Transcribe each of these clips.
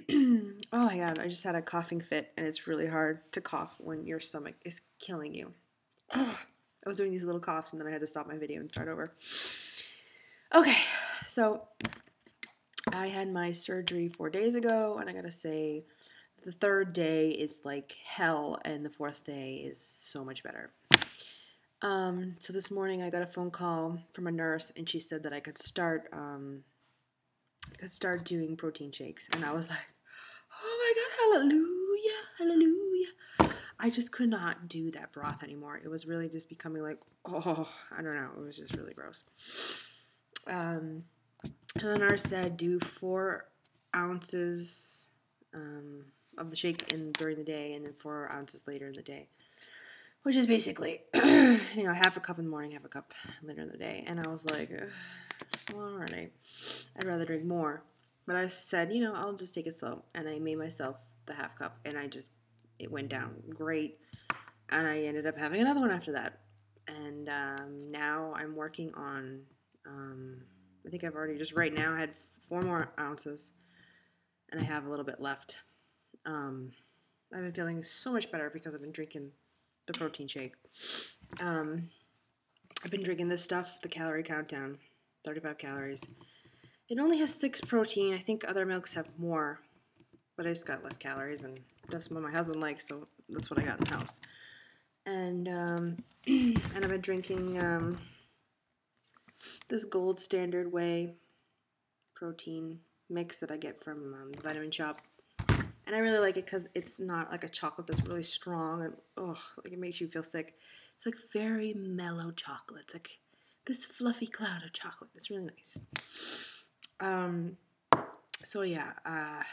Oh my god, I just had a coughing fit, and it's really hard to cough when your stomach is killing you. Ugh. I was doing these little coughs, and then I had to stop my video and start over. Okay, so I had my surgery 4 days ago, and I gotta say, the third day is like hell, and the fourth day is so much better. So this morning I got a phone call from a nurse, and she said that I could start doing protein shakes, and I was like, oh my god, hallelujah, hallelujah. I just could not do that broth anymore. It was really just becoming like, oh, I don't know. It was just really gross. Um, so the nurse said do 4 ounces of the shake during the day, and then 4 ounces later in the day, which is basically, half a cup in the morning, half a cup later in the day. And I was like, well, alright, I'd rather drink more. But I said, I'll just take it slow. And I made myself the half cup, and it went down great. And I ended up having another one after that. And now I'm working on, I think I've already just right now had 4 more ounces, and I have a little bit left. I've been feeling so much better because I've been drinking the protein shake. I've been drinking this stuff, the calorie countdown, 35 calories. It only has 6 protein. I think other milks have more, but I just got less calories, and that's what my husband likes, so that's what I got in the house. And and I've been drinking this Gold Standard Whey protein mix that I get from the Vitamin Shop. And I really like it because it's not like a chocolate that's really strong and like it makes you feel sick. It's like very mellow chocolate. It's like this fluffy cloud of chocolate. It's really nice. So yeah, I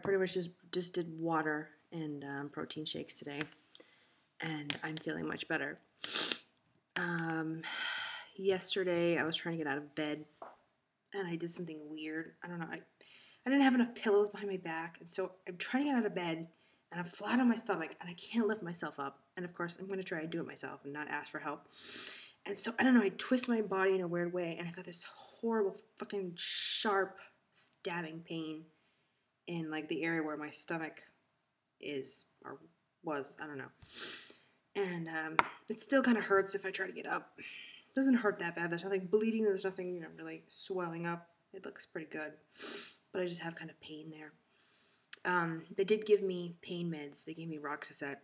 pretty much just did water and protein shakes today, and I'm feeling much better. Yesterday I was trying to get out of bed, and I did something weird. I don't know. I didn't have enough pillows behind my back, and so I'm trying to get out of bed, and I'm flat on my stomach, and I can't lift myself up. And of course, I'm going to try to do it myself and not ask for help. And so, I don't know, I twist my body in a weird way, and I got this horrible, fucking sharp, stabbing pain in, like, the area where my stomach is, or was, I don't know. And it still kind of hurts if I try to get up. It doesn't hurt that bad. There's nothing bleeding. There's nothing, really swelling up. It looks pretty good. But I just have kind of pain there. They did give me pain meds. They gave me Roxaset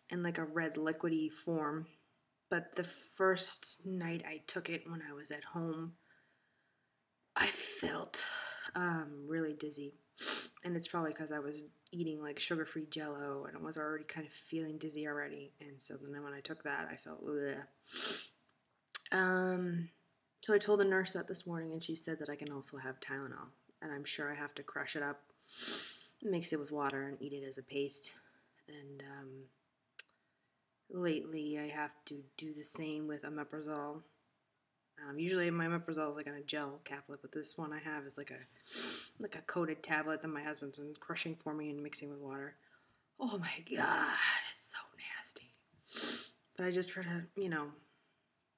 in like a red liquidy form. But the first night I took it when I was at home, I felt really dizzy. And it's probably because I was eating like sugar-free Jell-O, and I was already kind of feeling dizzy already. And so then when I took that, I felt bleh. So I told the nurse that this morning, and she said that I can also have Tylenol. And I'm sure I have to crush it up, mix it with water, and eat it as a paste. And lately I have to do the same with omeprazole. Usually my omeprazole is like on a gel caplet, but this one I have is like a coated tablet that my husband's been crushing for me and mixing with water. Oh my god, it's so nasty. But I just try to,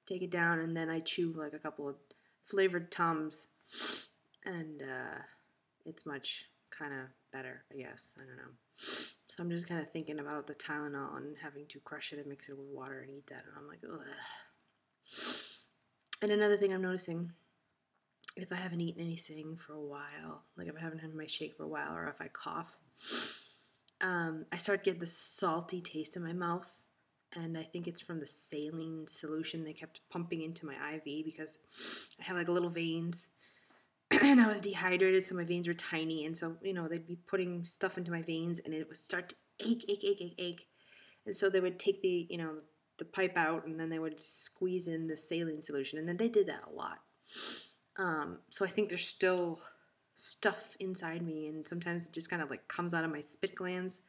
take it down, and then I chew like a couple of flavored Tums, and it's much kind of better, I guess. I don't know. So I'm just kind of thinking about the Tylenol and having to crush it and mix it with water and eat that, and I'm like, ugh. And another thing I'm noticing, if I haven't eaten anything for a while, like if I haven't had my shake for a while, or if I cough, I start getting this salty taste in my mouth. And I think it's from the saline solution they kept pumping into my IV, because I have like little veins, and I was dehydrated, so my veins were tiny, and so, they'd be putting stuff into my veins, and it would start to ache. And so they would take the pipe out, and then they would squeeze in the saline solution, and then they did that a lot. So I think there's still stuff inside me, and sometimes it just kind of like comes out of my spit glands.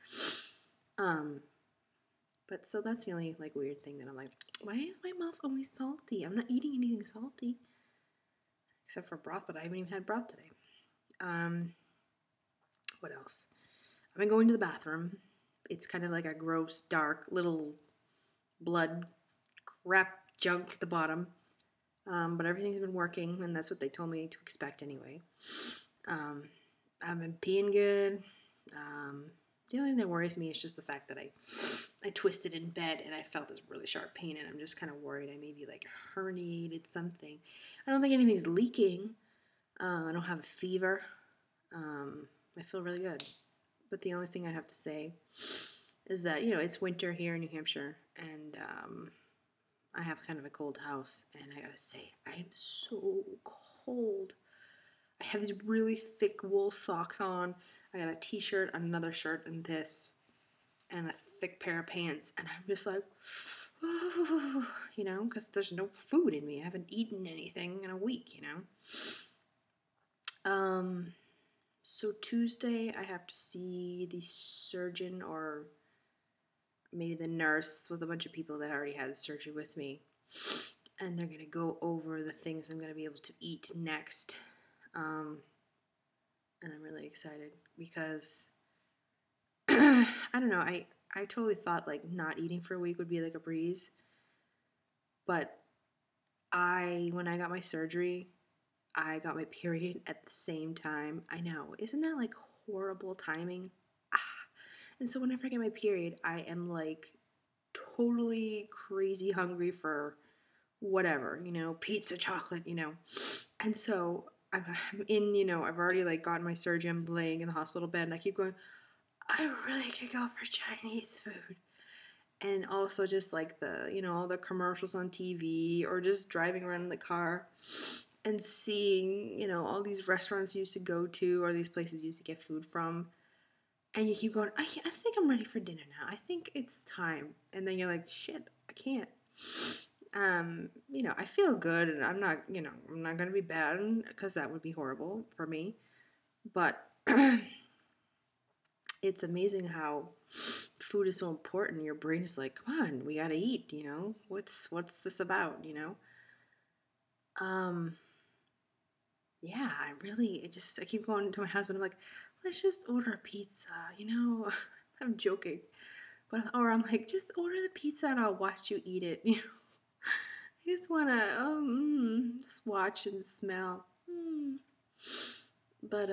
But so that's the only like weird thing that I'm like, why is my mouth always salty? I'm not eating anything salty except for broth, but I haven't even had broth today. What else? I've been going to the bathroom. It's kind of like a gross, dark, little blood crap junk at the bottom. But everything's been working, and that's what they told me to expect anyway. I've been peeing good. Um, the only thing that worries me is just the fact that I twisted in bed and I felt this really sharp pain, and I'm just kind of worried I maybe like herniated something. I don't think anything's leaking. I don't have a fever. I feel really good. But the only thing I have to say is that, it's winter here in New Hampshire, and I have kind of a cold house, and I gotta say, I am so cold. I have these really thick wool socks on. I got a t-shirt, another shirt, and this, and a thick pair of pants, and I'm just like, because there's no food in me. I haven't eaten anything in a week. So Tuesday I have to see the surgeon or maybe the nurse with a bunch of people that already had surgery with me. And they're going to go over the things I'm going to be able to eat next. And I'm really excited because, I don't know, I totally thought like not eating for a week would be like a breeze. But when I got my surgery, I got my period at the same time. I know. Isn't that like horrible timing? And so whenever I get my period, I am like totally crazy hungry for whatever, pizza, chocolate, And so I'm in, I've already like gotten my surgery. I'm laying in the hospital bed and I keep going, I really could go for Chinese food. And also just like all the commercials on TV or just driving around in the car and seeing, all these restaurants you used to go to or these places you used to get food from. And you keep going, I think I'm ready for dinner now. I think it's time. And then you're like, shit, I can't. I feel good and I'm not going to be bad because that would be horrible for me. But it's amazing how food is so important. Your brain is like, come on, we got to eat, What's this about, Yeah, I keep going to my husband. I'm like, let's just order a pizza, I'm joking. Or I'm like, just order the pizza and I'll watch you eat it, I just want to just watch and smell. But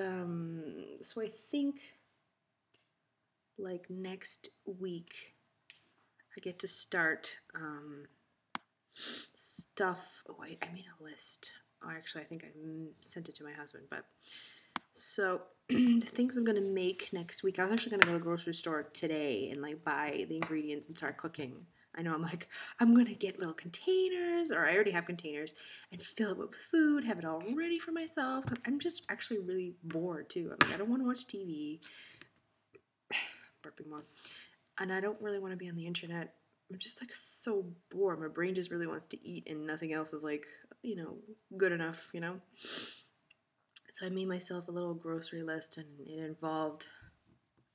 so I think like next week I get to start stuff. Oh, I made a list. Oh, actually, I think I sent it to my husband. But so the things I'm gonna make next week. I was actually gonna go to the grocery store today and like buy the ingredients and start cooking. I know I'm gonna get little containers, or I already have containers, and fill it with food, have it all ready for myself. Cause I'm just actually really bored too. I don't want to watch TV. Burping more, and I don't really want to be on the internet. I'm just like so bored. My brain just really wants to eat, and nothing else is like good enough. So I made myself a little grocery list, and it involved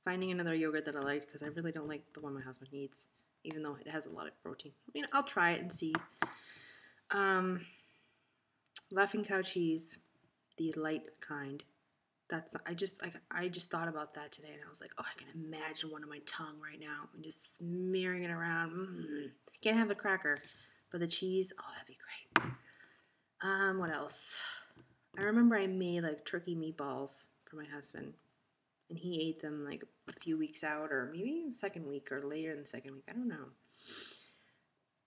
finding another yogurt that I liked because I really don't like the one my husband eats, even though it has a lot of protein. I'll try it and see. Laughing cow cheese, the light kind. I just thought about that today, and I was like, oh, I can imagine one on my tongue right now and just smearing it around. Can't have the cracker, but the cheese, oh, that'd be great. What else? I remember I made like turkey meatballs for my husband, and he ate them like a few weeks out, or maybe the second week, or later in the second week. I don't know.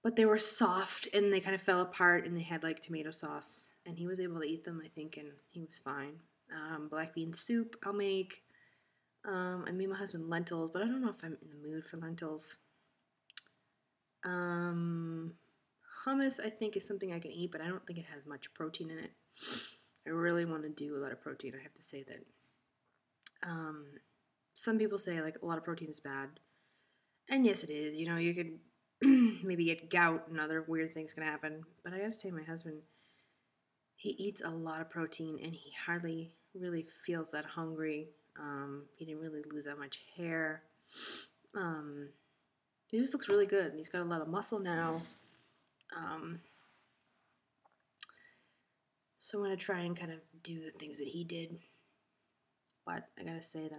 But they were soft, and they kind of fell apart, and they had like tomato sauce, and he was able to eat them, I think, and he was fine. Black bean soup I'll make. I made my husband lentils, but I don't know if I'm in the mood for lentils. Hummus I think is something I can eat, but I don't think it has much protein in it. I really want to do a lot of protein. I have to say that. Some people say like a lot of protein is bad, and yes, it is. You could maybe get gout and other weird things can happen. But I gotta say, my husband, he eats a lot of protein, and he hardly really feels that hungry. He didn't really lose that much hair. He just looks really good. He's got a lot of muscle now. So I'm gonna try and kind of do the things that he did. But I gotta say that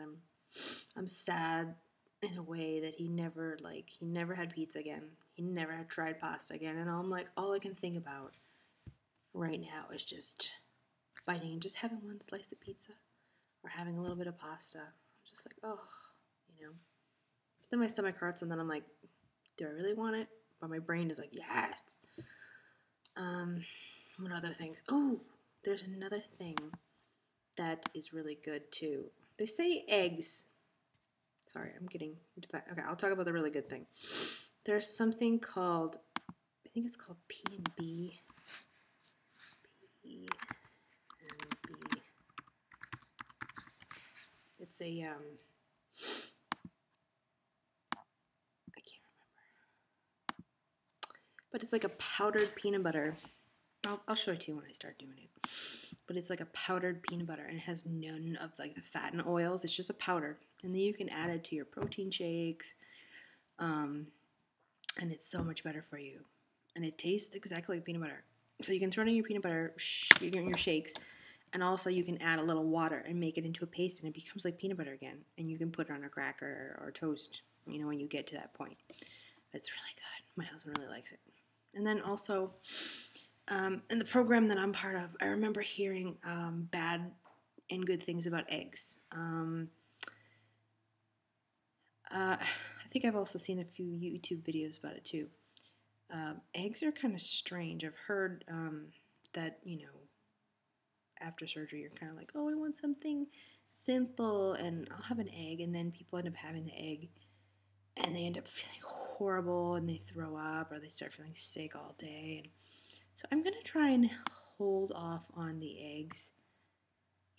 I'm sad in a way that he never had pizza again. He never had tried pasta again. And I'm like, all I can think about right now is just fighting and just having one slice of pizza or having a little bit of pasta. I'm just like, oh, you know. But then my stomach hurts, and then I'm like, do I really want it? But my brain is like, yes. What other things? Oh, there's another thing that is really good too. They say eggs. Sorry, I'm getting into that. Okay, I'll talk about the really good thing. There's something called, I think it's called P&B. P&B. It's a, I can't remember. But it's like a powdered peanut butter. I'll show it to you when I start doing it. But it's like a powdered peanut butter, and it has none of like the fat and oils. It's just a powder, and then you can add it to your protein shakes, and it's so much better for you. And it tastes exactly like peanut butter. So you can throw it in your peanut butter, in your shakes, and also you can add a little water and make it into a paste, and it becomes like peanut butter again. And you can put it on a cracker or toast, you know, when you get to that point. It's really good. My husband really likes it. And then also, in the program that I'm part of, I remember hearing bad and good things about eggs. I think I've also seen a few YouTube videos about it too. Eggs are kind of strange. I've heard that, you know, after surgery, you're kind of like, oh, I want something simple, and I'll have an egg, and then people end up having the egg, and they end up feeling horrible, and they throw up, or they start feeling sick all day. And so I'm going to try and hold off on the eggs,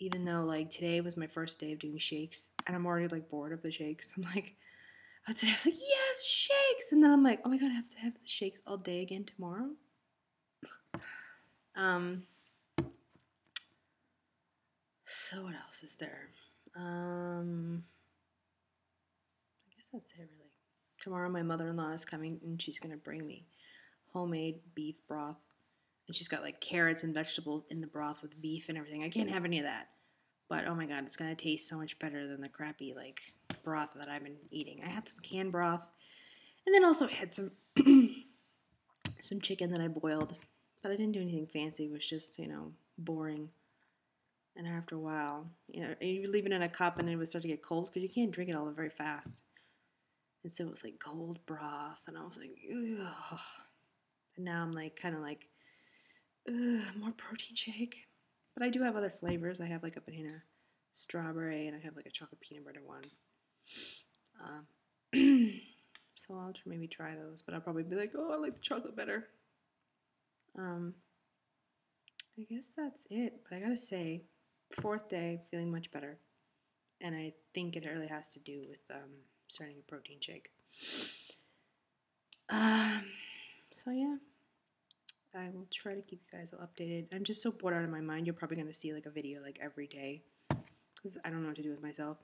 even though, like, today was my first day of doing shakes, and I'm already, like, bored of the shakes. I'm like, today I was like, yes, shakes! And then I'm like, oh my god, I have to have the shakes all day again tomorrow? So what else is there? I guess that's it, really. Tomorrow my mother-in-law is coming, and she's going to bring me homemade beef broth. And she's got, like, carrots and vegetables in the broth with beef and everything. I can't have any of that. But, oh my god, it's going to taste so much better than the crappy, like, broth that I've been eating. I had some canned broth. And then also had some some chicken that I boiled. But I didn't do anything fancy. It was just, you know, boring. And after a while, you know, you leave it in a cup and it would start to get cold because you can't drink it all very fast. And so it was like cold broth. And I was like, ugh. And now I'm like, kind of like, ugh, more protein shake. But I do have other flavors. I have like a banana strawberry, and I have like a chocolate peanut butter one. So I'll maybe try those, but I'll probably be like, oh, I like the chocolate better. I guess that's it. But I gotta say, 4th day, feeling much better. And I think it really has to do with starting a protein shake. So yeah, I will try to keep you guys all updated. I'm just so bored out of my mind. You're probably going to see like a video like every day because I don't know what to do with myself.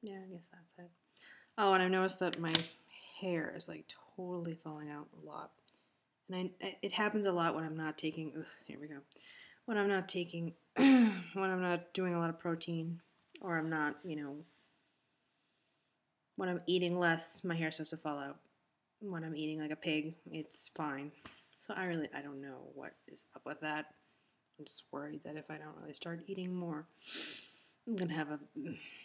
Yeah, I guess that's it. Oh, and I've noticed that my hair is like totally falling out a lot. And it happens a lot when I'm not taking, here we go. When I'm not taking, when I'm not doing a lot of protein, or I'm not, you know, when I'm eating less, my hair starts to fall out. When I'm eating like a pig, it's fine. So I don't know what is up with that. I'm just worried that if I don't really start eating more, I'm going to have a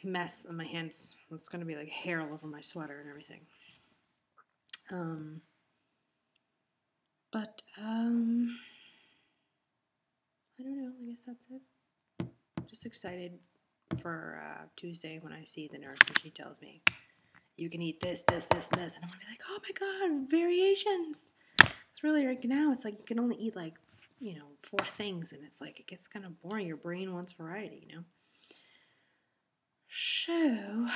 mess on my hands. It's going to be like hair all over my sweater and everything. But I don't know. I guess that's it. I'm just excited for Tuesday when I see the nurse and she tells me, you can eat this, this, this, and this. And I'm going to be like, oh my god, variations. It's really right now, it's like you can only eat like, you know, 4 things. And it's like, it gets kind of boring. Your brain wants variety, you know. So, I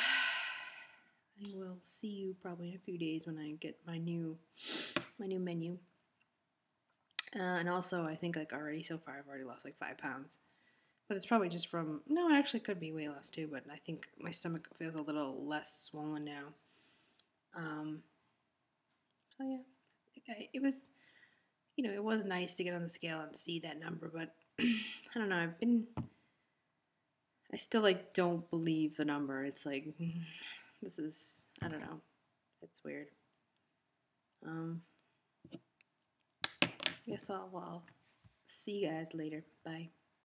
will see you probably in a few days when I get my new menu. And also, I think like already so far, I've already lost like 5 pounds. But it's probably just from, no, it actually could be weight loss too, but I think my stomach feels a little less swollen now. So yeah, it was, you know, it was nice to get on the scale and see that number, but I don't know, I still like don't believe the number. It's like, this is, I don't know, it's weird. I guess I'll see you guys later. Bye.